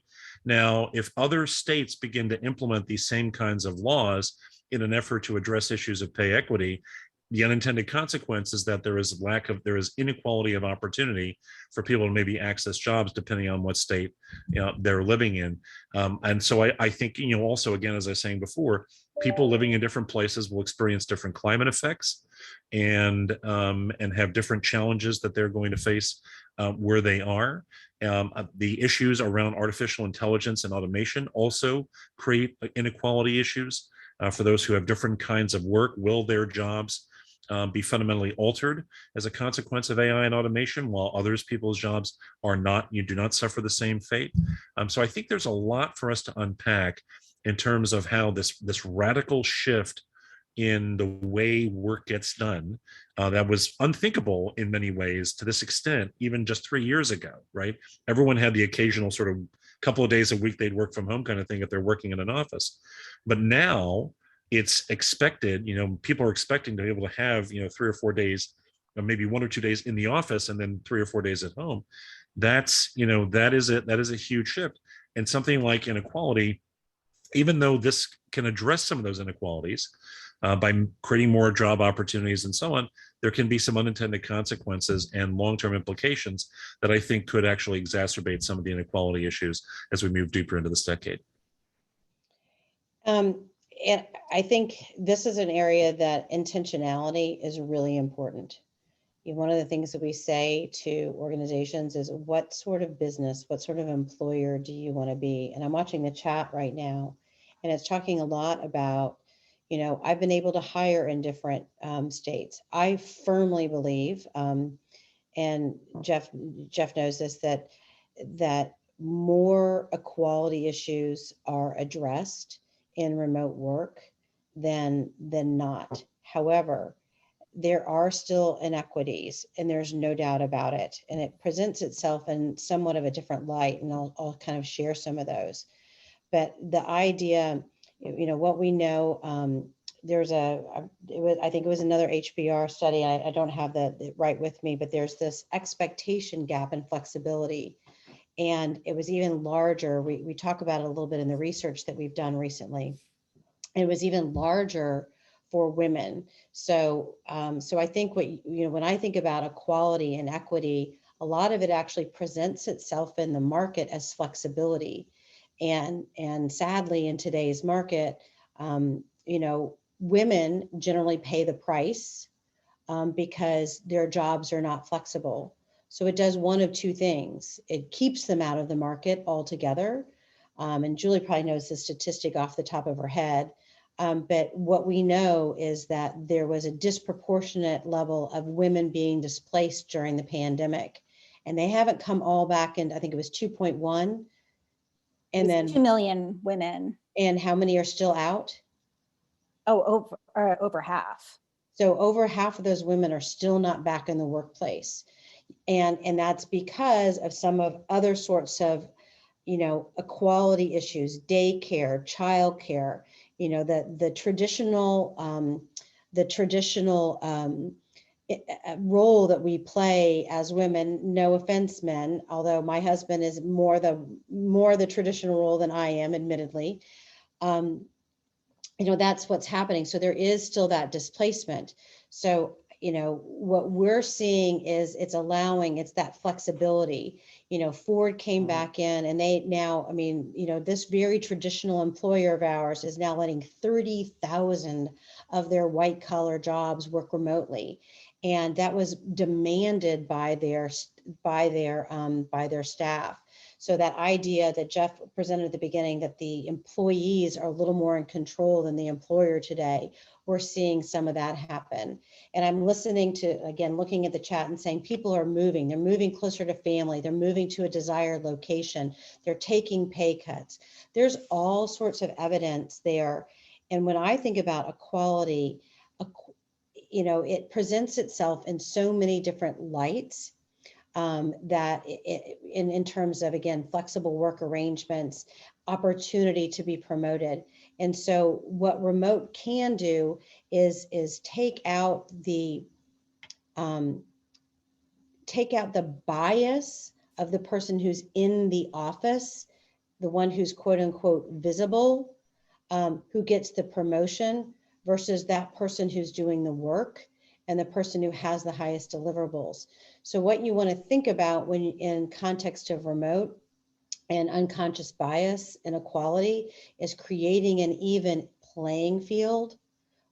S4: Now, if other states begin to implement these same kinds of laws in an effort to address issues of pay equity, the unintended consequence is that there is inequality of opportunity for people to maybe access jobs depending on what state they're living in. And so I think, also, again, as I was saying before, people living in different places will experience different climate effects and have different challenges that they're going to face where they are. The issues around artificial intelligence and automation also create inequality issues for those who have different kinds of work. Will their jobs be fundamentally altered as a consequence of AI and automation, while people's jobs are not? You do not suffer the same fate. So I think there's a lot for us to unpack in terms of how this radical shift in the way work gets done that was unthinkable in many ways to this extent even just 3 years ago, right? Everyone had the occasional sort of couple of days a week they'd work from home kind of thing if they're working in an office. But now it's expected, people are expecting to be able to have 3 or 4 days, or maybe 1 or 2 days in the office and then 3 or 4 days at home. That is a huge shift. And something like inequality, even though this can address some of those inequalities by creating more job opportunities and so on, there can be some unintended consequences and long-term implications that I think could actually exacerbate some of the inequality issues as we move deeper into this decade.
S1: And I think this is an area that intentionality is really important. One of the things that we say to organizations is, what sort of business, what sort of employer do you want to be? And I'm watching the chat right now, and it's talking a lot about, I've been able to hire in different states. I firmly believe, and Jeff knows this, that more equality issues are addressed in remote work than not. However, there are still inequities, and there's no doubt about it. And it presents itself in somewhat of a different light, and I'll kind of share some of those. But the idea, what we know, I think it was another HBR study. I don't have that right with me, but there's this expectation gap in flexibility. And it was even larger. We talk about it a little bit in the research that we've done recently. It was even larger for women. So, so I think when I think about equality and equity, a lot of it actually presents itself in the market as flexibility. And sadly, in today's market, women generally pay the price because their jobs are not flexible. So it does one of two things. It keeps them out of the market altogether. And Julie probably knows the statistic off the top of her head. But what we know is that there was a disproportionate level of women being displaced during the pandemic. And they haven't come all back in, I think it was 2.1. And then
S2: 2 million women.
S1: And how many are still out?
S2: Oh, over half.
S1: So over half of those women are still not back in the workplace. And that's because of some of other sorts of, equality issues, daycare, childcare, the traditional role that we play as women. No offense, men, although my husband is more the traditional role than I am, admittedly. That's what's happening. So there is still that displacement. So, what we're seeing is it's that flexibility. Ford came back in, and they now, this very traditional employer of ours is now letting 30,000 of their white collar jobs work remotely. And that was demanded by their staff. So that idea that Jeff presented at the beginning, that the employees are a little more in control than the employer today, we're seeing some of that happen. And I'm listening to, again, looking at the chat and saying people are moving. They're moving closer to family. They're moving to a desired location. They're taking pay cuts. There's all sorts of evidence there. And when I think about equality, it presents itself in so many different lights. That in terms of, again, flexible work arrangements, opportunity to be promoted. And so what remote can do is take out the bias of the person who's in the office, the one who's quote unquote visible, who gets the promotion, versus that person who's doing the work and the person who has the highest deliverables. So what you want to think about when in context of remote and unconscious bias and equality is creating an even playing field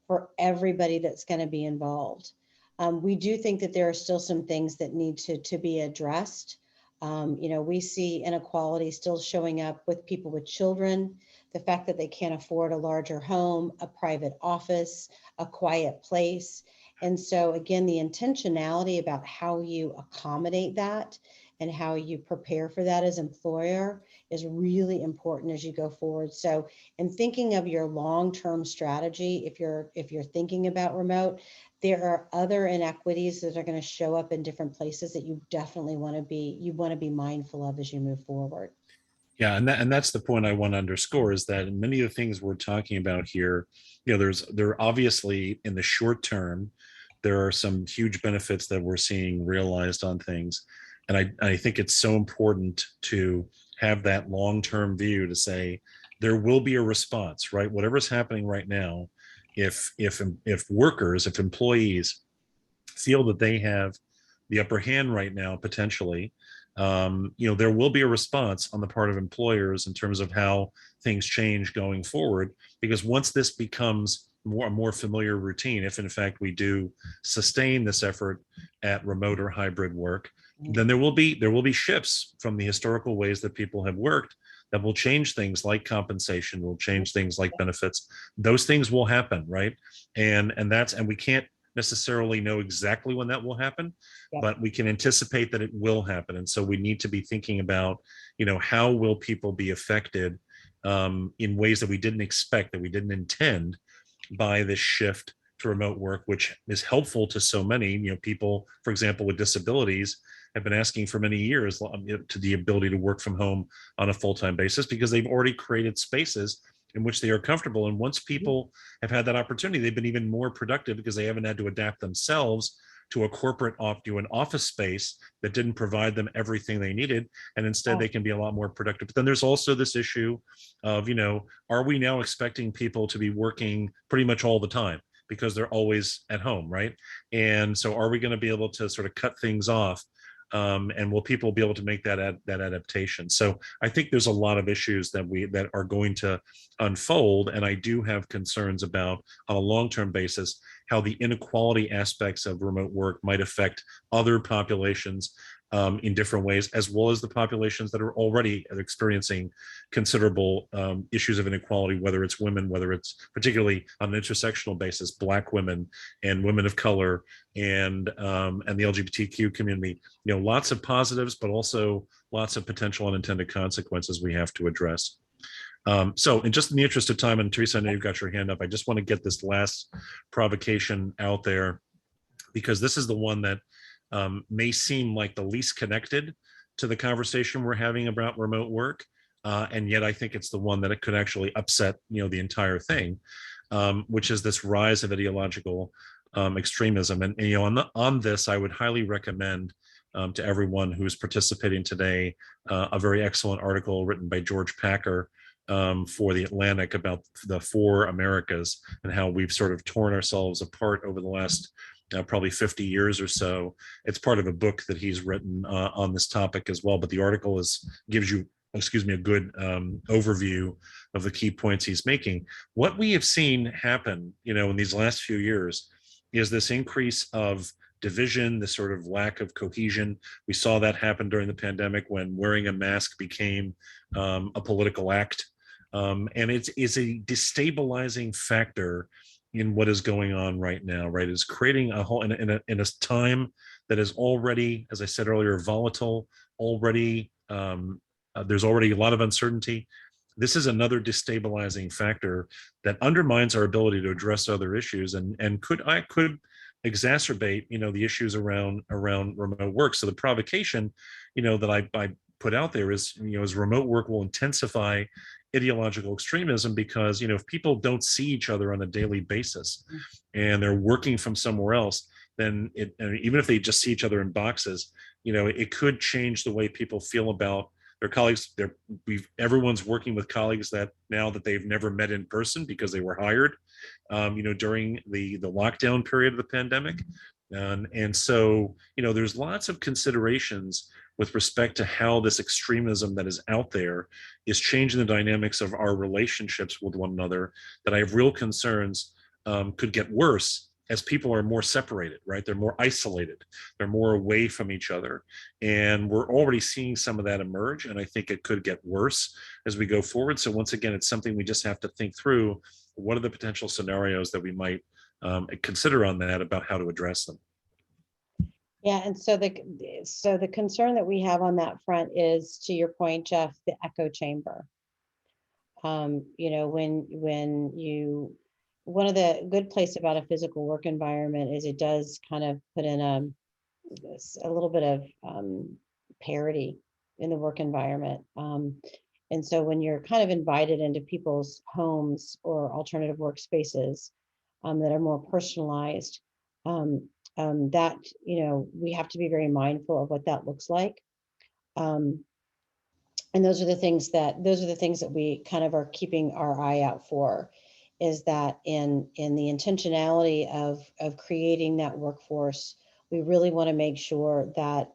S1: for everybody that's going to be involved. We do think that there are still some things that need to be addressed. We see inequality still showing up with people with children, the fact that they can't afford a larger home, a private office, a quiet place. And so again, the intentionality about how you accommodate that and how you prepare for that as employer is really important as you go forward. So in thinking of your long-term strategy, if you're thinking about remote, there are other inequities that are going to show up in different places that you definitely want to be mindful of as you move forward.
S4: Yeah, and that's the point I want to underscore, is that in many of the things we're talking about here, there obviously in the short term, there are some huge benefits that we're seeing realized on things. And I think it's so important to have that long-term view to say there will be a response, right? Whatever's happening right now, if employees feel that they have the upper hand right now, potentially, there will be a response on the part of employers in terms of how things change going forward. Because once this becomes a more familiar routine, if in fact we do sustain this effort at remote or hybrid work, then there will be shifts from the historical ways that people have worked that will change things like compensation, will change things like benefits. Those things will happen, right? And we can't necessarily know exactly when that will happen, but we can anticipate that it will happen. And so we need to be thinking about, how will people be affected in ways that we didn't expect, that we didn't intend, by this shift to remote work, which is helpful to so many. People, for example, with disabilities have been asking for many years to the ability to work from home on a full-time basis, because they've already created spaces in which they are comfortable. And once people have had that opportunity, they've been even more productive because they haven't had to adapt themselves to an office space that didn't provide them everything they needed. And instead they can be a lot more productive. But then there's also this issue of, are we now expecting people to be working pretty much all the time? because they're always at home, right? And so are we going to be able to sort of cut things off? And will people be able to make that adaptation? So I think there's a lot of issues that are going to unfold, and I do have concerns about, on a long-term basis, how the inequality aspects of remote work might affect other populations in different ways, as well as the populations that are already experiencing considerable issues of inequality, whether it's women, whether it's particularly on an intersectional basis, Black women and women of color and the LGBTQ community. You know, lots of positives, but also lots of potential unintended consequences we have to address. So, and just in the interest of time, and Teresa, I know you've got your hand up, I just want to get this last provocation out there, because this is the one that may seem like the least connected to the conversation we're having about remote work. And yet I think it's the one that it could actually upset, the entire thing, which is this rise of ideological extremism. And on this, I would highly recommend to everyone who's participating today a very excellent article written by George Packer for The Atlantic about the four Americas and how we've sort of torn ourselves apart over the last probably 50 years or so. It's part of a book that he's written on this topic as well, but the article gives you a good overview of the key points he's making. What we have seen happen, in these last few years is this increase of division, this sort of lack of cohesion. We saw that happen during the pandemic when wearing a mask became a political act. And it's a destabilizing factor in what is going on right now, right? It's creating a whole, in a time that is already, as I said earlier, volatile, already, there's already a lot of uncertainty. This is another destabilizing factor that undermines our ability to address other issues and could exacerbate, the issues around remote work. So the provocation, that I put out there is, is remote work will intensify ideological extremism because, if people don't see each other on a daily basis and they're working from somewhere else, then even if they just see each other in boxes, it could change the way people feel about their colleagues. Everyone's working with colleagues that they've never met in person because they were hired, during the lockdown period of the pandemic. And so, there's lots of considerations with respect to how this extremism that is out there is changing the dynamics of our relationships with one another, that I have real concerns could get worse as people are more separated, right? They're more isolated. They're more away from each other. And we're already seeing some of that emerge. And I think it could get worse as we go forward. So once again, it's something we just have to think through. What are the potential scenarios that we might consider on that about how to address them?
S1: Yeah, and so the concern that we have on that front is, to your point, Jeff, the echo chamber. One of the good place about a physical work environment is it does kind of put in a little bit of parity in the work environment. And so when you're kind of invited into people's homes or alternative workspaces that are more personalized, that, we have to be very mindful of what that looks like. And those are the things that we kind of are keeping our eye out for, is that in the intentionality of creating that workforce, we really want to make sure that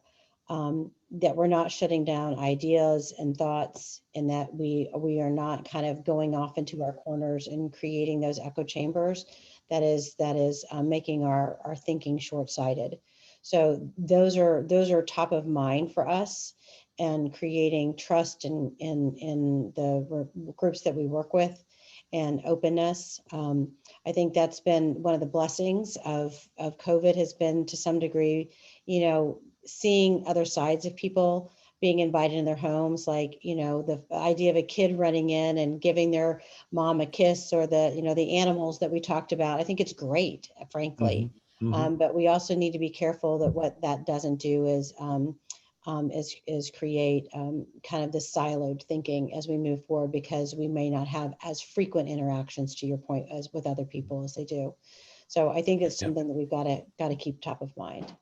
S1: that we're not shutting down ideas and thoughts, and that we are not kind of going off into our corners and creating those echo chambers that is making our thinking short-sighted. So those are top of mind for us, and creating trust in the groups that we work with, and openness. I think that's been one of the blessings of COVID, has been to some degree, seeing other sides of people being invited in their homes, like, the idea of a kid running in and giving their mom a kiss, or the animals that we talked about. I think it's great, frankly.
S4: Mm-hmm. Mm-hmm.
S1: But we also need to be careful that what that doesn't do is create kind of this siloed thinking as we move forward, because we may not have as frequent interactions, to your point, as with other people as they do. So I think it's something that we've got to keep top of mind.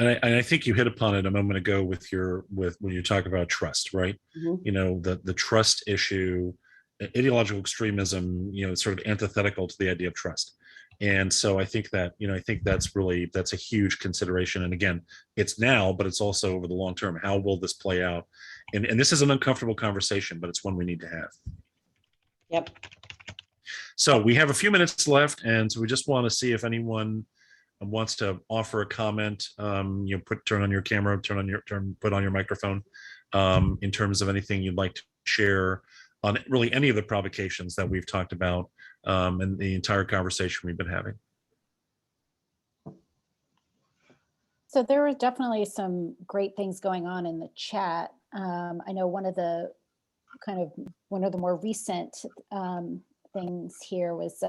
S4: And I think you hit upon it a moment ago with when you talk about trust, right?
S1: Mm-hmm.
S4: The trust issue, ideological extremism, sort of antithetical to the idea of trust. And so I think that, I think that's a huge consideration. And again, it's now, but it's also over the long term. How will this play out? And this is an uncomfortable conversation, but it's one we need to have.
S1: Yep.
S4: So we have a few minutes left, and so we just want to see if anyone wants to offer a comment. Turn on your camera, put on your microphone, in terms of anything you'd like to share on really any of the provocations that we've talked about, and the entire conversation we've been having.
S2: So there were definitely some great things going on in the chat. I know one of the more recent things here was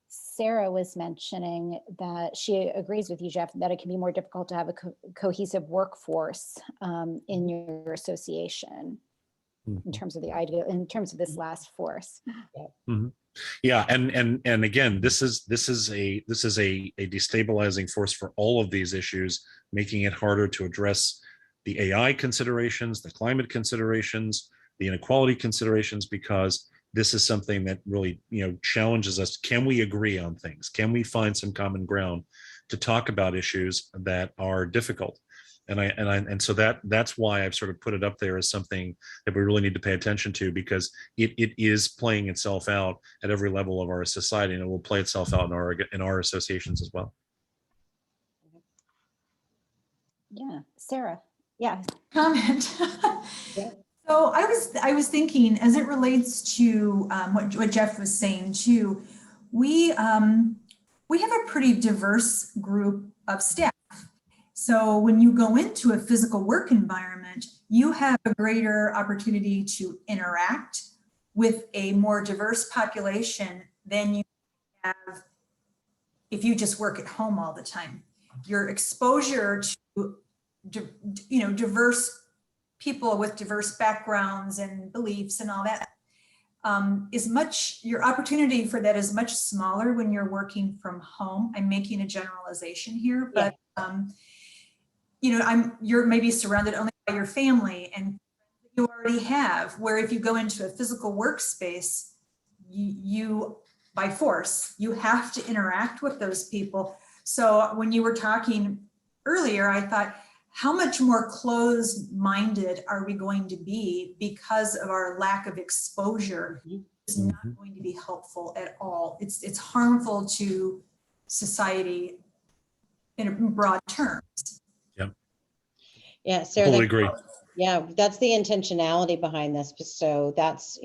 S2: Sarah was mentioning that she agrees with you, Jeff, that it can be more difficult to have a cohesive workforce in your association in terms of this last force.
S4: Mm-hmm. Yeah, and again, this is a destabilizing force for all of these issues, making it harder to address the AI considerations, the climate considerations, the inequality considerations, because this is something that really, challenges us. Can we agree on things? Can we find some common ground to talk about issues that are difficult? And so that's why I've sort of put it up there as something that we really need to pay attention to, because it is playing itself out at every level of our society, and it will play itself out in our associations as well.
S2: Yeah, Sarah. Yeah.
S6: Comment.
S1: Yeah.
S6: So I was thinking, as it relates to what Jeff was saying too, we have a pretty diverse group of staff. So when you go into a physical work environment, you have a greater opportunity to interact with a more diverse population than you have if you just work at home all the time. Your exposure to diverse people with diverse backgrounds and beliefs and all that your opportunity for that is much smaller when you're working from home. I'm making a generalization here, but you're maybe surrounded only by your family and you already have, where if you go into a physical workspace, you by force, you have to interact with those people. So when you were talking earlier, I thought, how much more closed-minded are we going to be because of our lack of exposure? It's not going to be helpful at all. It's harmful to society in broad terms.
S1: Yeah, Sarah,
S4: Totally agree.
S1: Yeah, that's the intentionality behind this. So that's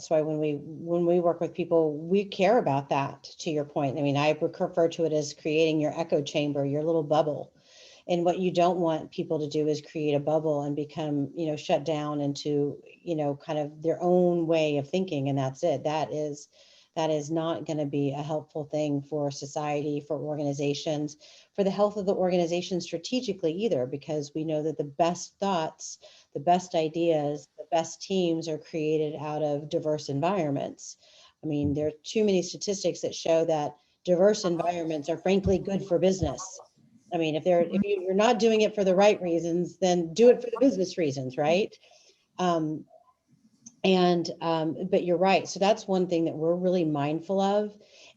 S1: why when we work with people, we care about that, to your point. I mean, I refer to it as creating your echo chamber, your little bubble. And what you don't want people to do is create a bubble and become, shut down into, kind of their own way of thinking. And that's it. That is not going to be a helpful thing for society, for organizations, for the health of the organization strategically either, because we know that the best thoughts, the best ideas, the best teams are created out of diverse environments. I mean, there are too many statistics that show that diverse environments are frankly good for business. I mean, if you're not doing it for the right reasons, then do it for the business reasons, right? But you're right. So that's one thing that we're really mindful of.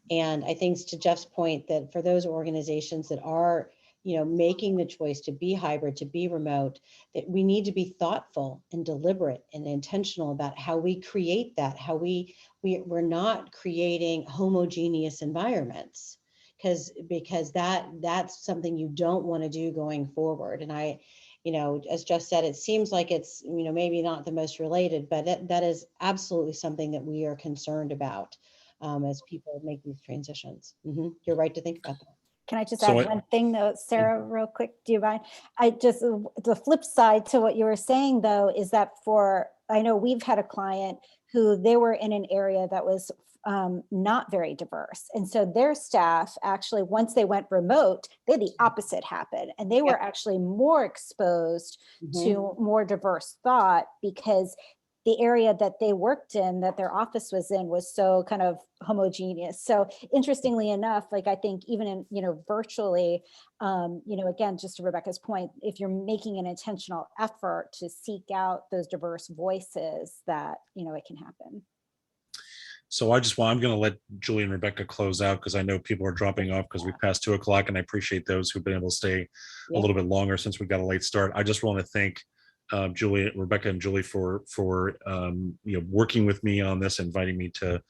S1: And I think, to Jeff's point, that for those organizations that are, making the choice to be hybrid, to be remote, that we need to be thoughtful and deliberate and intentional about how we create that, how we're not creating homogeneous environments. Because that's something you don't want to do going forward. And as Jeff said, it seems like it's, maybe not the most related, but that is absolutely something that we are concerned about as people make these transitions. You're right to think about that.
S2: Can I just add one thing though, Sarah, real quick? Do you mind? The flip side to what you were saying though, is that I know we've had a client who they were in an area that was not very diverse. And so their staff actually, once they went remote, they had the opposite happen. And they were actually more exposed to more diverse thought because the area that they worked in, that their office was in, was so kind of homogeneous. So interestingly enough, like I think even in, virtually, again, just to Rebecca's point, if you're making an intentional effort to seek out those diverse voices, that, it can happen.
S4: So I'm going to let Julie and Rebecca close out because I know people are dropping off because we've passed 2 o'clock, and I appreciate those who've been able to stay a
S1: Yeah.
S4: little bit longer since we got a late start. I just want to thank Rebecca and Julie for working with me on this, inviting me to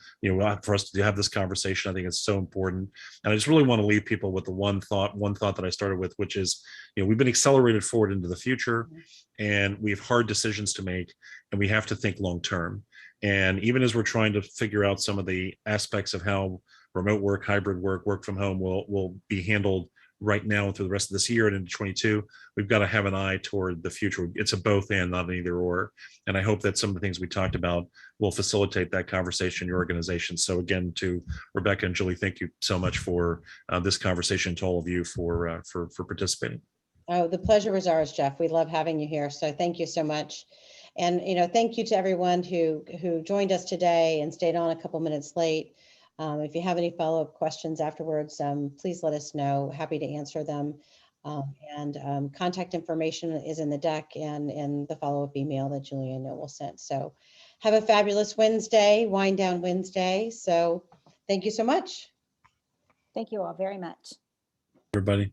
S4: for us to have this conversation. I think it's so important, and I just really want to leave people with the one thought that I started with, which is we've been accelerated forward into the future, and we have hard decisions to make, and we have to think long term. And even as we're trying to figure out some of the aspects of how remote work, hybrid work, work from home will be handled right now through the rest of this year and into 22, we've got to have an eye toward the future. It's a both and, not an either or. And I hope that some of the things we talked about will facilitate that conversation in your organization. So again, to Rebecca and Julie, thank you so much for this conversation, to all of you for participating.
S1: Oh, the pleasure was ours, Jeff. We love having you here. So thank you so much. And, thank you to everyone who joined us today and stayed on a couple minutes late. If you have any follow-up questions afterwards, please let us know. Happy to answer them. Contact information is in the deck and in the follow-up email that Julie and Noah will send. So have a fabulous Wednesday, Wind Down Wednesday. So thank you so much.
S2: Thank you all very much.
S4: Everybody.